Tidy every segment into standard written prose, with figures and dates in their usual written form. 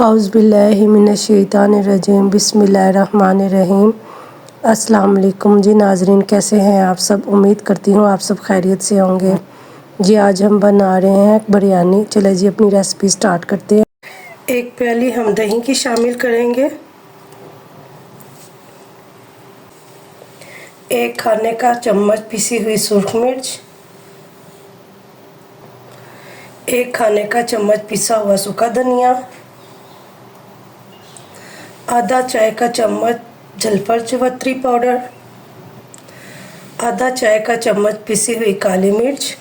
औज़ुबिल्लाहिमिनश्शैतानिर्रजीम बिस्मिल्लाहिर्रहमानिर्रहीम। अस्सलाम वालेकुम जी नाज़रीन, कैसे हैं आप सब। उम्मीद करती हूँ आप सब खैरियत से होंगे। जी आज हम बना रहे हैं बिरयानी। चले जी अपनी रेसिपी स्टार्ट करते हैं। एक प्याली हम दही की शामिल करेंगे। एक खाने का चम्मच पिसी हुई सुरख मिर्च। एक खाने का चम्मच पिसा हुआ सूखा धनिया। आधा चाय का चम्मच जलफर चवत्ती पाउडर। आधा चाय का चम्मच पिसी हुई काली मिर्च।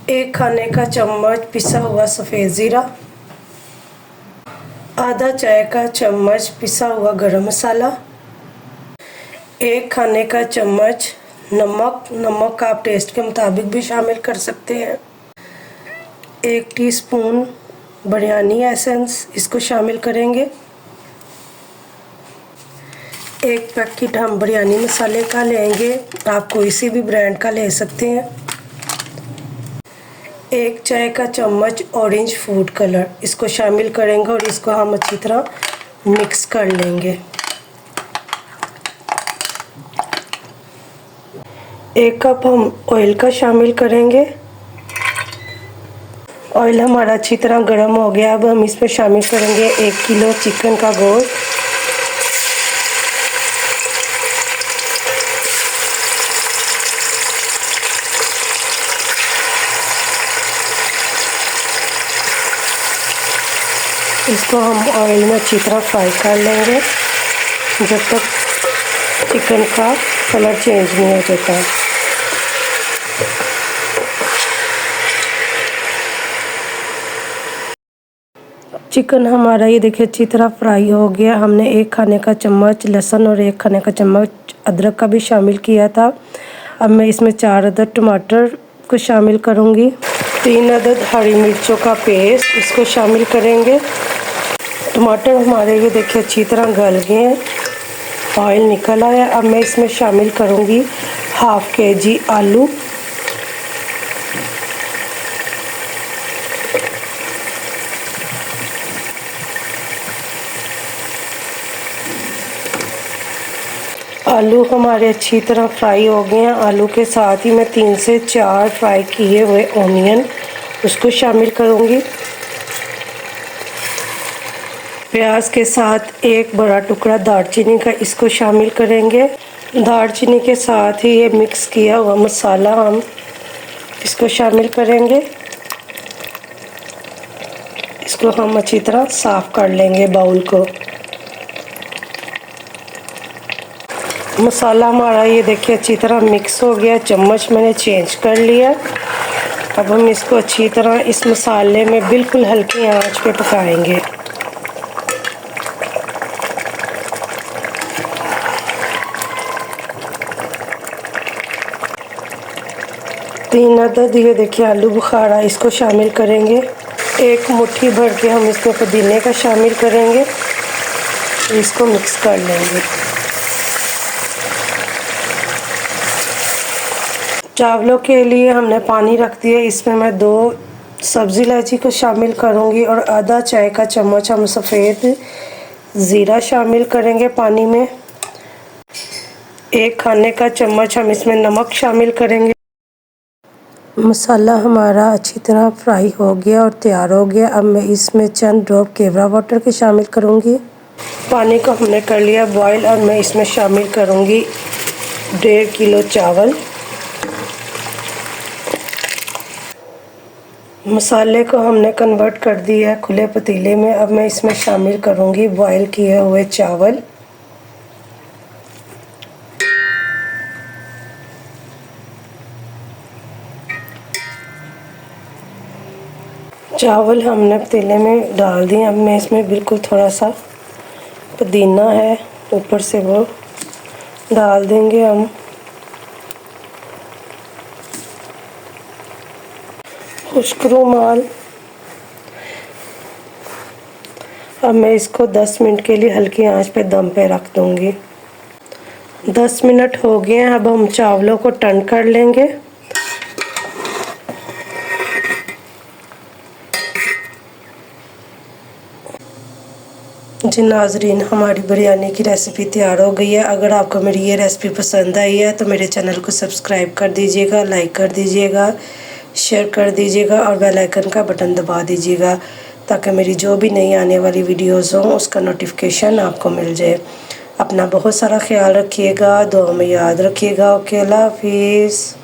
एक खाने का चम्मच पिसा हुआ सफ़ेद ज़ीरा। आधा चाय का चम्मच पिसा हुआ गरम मसाला। एक खाने का चम्मच नमक आप टेस्ट के मुताबिक भी शामिल कर सकते हैं। 1 टीस्पून बिरयानी एसेंस इसको शामिल करेंगे। 1 पैकेट हम बिरयानी मसाले का लेंगे, आप कोई सी भी ब्रांड का ले सकते हैं। 1 चाय का चम्मच ऑरेंज फूड कलर इसको शामिल करेंगे और इसको हम अच्छी तरह मिक्स कर लेंगे। 1 कप हम ऑयल का शामिल करेंगे। ऑयल हमारा अच्छी तरह गर्म हो गया। अब हम इसमें शामिल करेंगे 1 किलो चिकन का गोश्त। इसको हम ऑयल में अच्छी तरह फ्राई कर लेंगे जब तक चिकन का कलर चेंज नहीं हो जाता। चिकन हमारा ये देखिए अच्छी तरह फ्राई हो गया। हमने 1 खाने का चम्मच लहसुन और 1 खाने का चम्मच अदरक का भी शामिल किया था। अब मैं इसमें 4 अदद टमाटर को शामिल करूँगी। 3 अदद हरी मिर्चों का पेस्ट इसको शामिल करेंगे। टमाटर हमारे ये देखिए अच्छी तरह गल गए हैं, ऑयल निकल आया। अब मैं इसमें शामिल करूँगी हाफ़ केजी आलू। आलू हमारे अच्छी तरह फ्राई हो गए हैं। आलू के साथ ही मैं 3 से 4 फ्राई किए हुए ऑनियन उसको शामिल करूँगी। प्याज के साथ 1 बड़ा टुकड़ा दालचीनी का इसको शामिल करेंगे। दालचीनी के साथ ही ये मिक्स किया हुआ मसाला हम इसको शामिल करेंगे। इसको हम अच्छी तरह साफ़ कर लेंगे बाउल को। मसाला हमारा ये देखिए अच्छी तरह मिक्स हो गया। चम्मच मैंने चेंज कर लिया। अब हम इसको अच्छी तरह इस मसाले में बिल्कुल हल्की आंच पे पकाएंगे। तीन अदद ये देखिए आलू बुखारा इसको शामिल करेंगे। 1 मुट्ठी भर के हम इसमें पुदीने का शामिल करेंगे। इसको मिक्स कर लेंगे। चावलों के लिए हमने पानी रख दिया। इसमें मैं 2 सब्ज़ी इलायची को शामिल करूंगी और आधा चाय का चम्मच हम सफ़ेद ज़ीरा शामिल करेंगे पानी में। 1 खाने का चम्मच हम इसमें नमक शामिल करेंगे। मसाला हमारा अच्छी तरह फ्राई हो गया और तैयार हो गया। अब मैं इसमें चंद ड्रॉप केवड़ा वाटर के शामिल करूंगी। पानी को हमने कर लिया बॉईल और मैं इसमें शामिल करूंगी 1.5 किलो चावल। मसाले को हमने कन्वर्ट कर दिया है खुले पतीले में। अब मैं इसमें शामिल करूंगी बॉईल किए हुए चावल। चावल हमने पतीले में डाल दिए। अब मैं इसमें बिल्कुल थोड़ा सा पुदीना है ऊपर से वो डाल देंगे हम। खुश्क रुमाल। अब मैं इसको 10 मिनट के लिए हल्की आंच पे दम पे रख दूंगी। 10 मिनट हो गए हैं। अब हम चावलों को टर्न कर लेंगे। जी नाज़रीन, हमारी बिरयानी की रेसिपी तैयार हो गई है। अगर आपको मेरी ये रेसिपी पसंद आई है तो मेरे चैनल को सब्सक्राइब कर दीजिएगा, लाइक कर दीजिएगा, शेयर कर दीजिएगा और बेल आइकन का बटन दबा दीजिएगा ताकि मेरी जो भी नई आने वाली वीडियोज़ हों उसका नोटिफिकेशन आपको मिल जाए। अपना बहुत सारा ख्याल रखिएगा, दुआ में याद रखिएगा। ओके, अल्लाह हाफिज़।